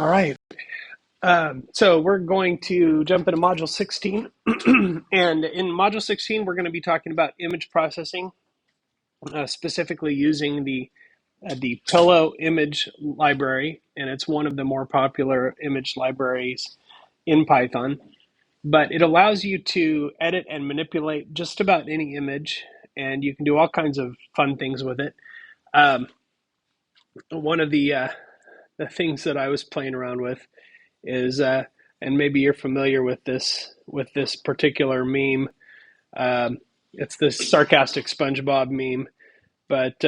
All right. So we're going to jump into Module 16. And in Module 16, we're going to be talking about image processing, specifically using the Pillow image library. And it's one of the more popular image libraries in Python. But it allows you to edit and manipulate just about any image, and you can do all kinds of fun things with it. Um, one of the things that I was playing around with is and maybe you're familiar with this particular meme. It's this sarcastic SpongeBob meme, but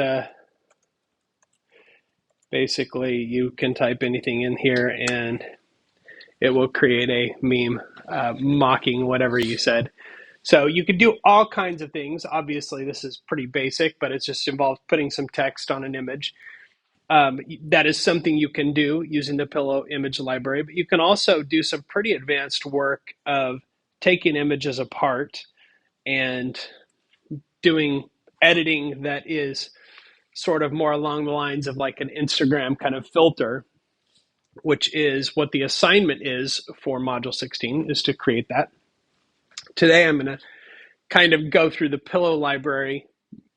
basically you can type anything in here and it will create a meme mocking whatever you said. So you could do all kinds of things. Obviously, this is pretty basic, but it's just involved putting some text on an image. That is something you can do using the Pillow image library, but you can also do some pretty advanced work of taking images apart and doing editing that is sort of more along the lines of like an Instagram kind of filter, which is what the assignment is for Module 16, is to create that. Today, I'm going to kind of go through the Pillow library,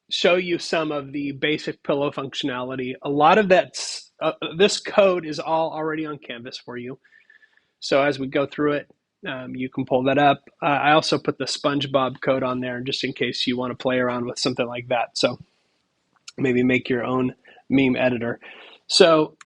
show you some of the basic Pillow functionality. A lot of this code is all already on Canvas for you. So as we go through it, you can pull that up. I also put the SpongeBob code on there just in case you want to play around with something like that. So maybe make your own meme editor. So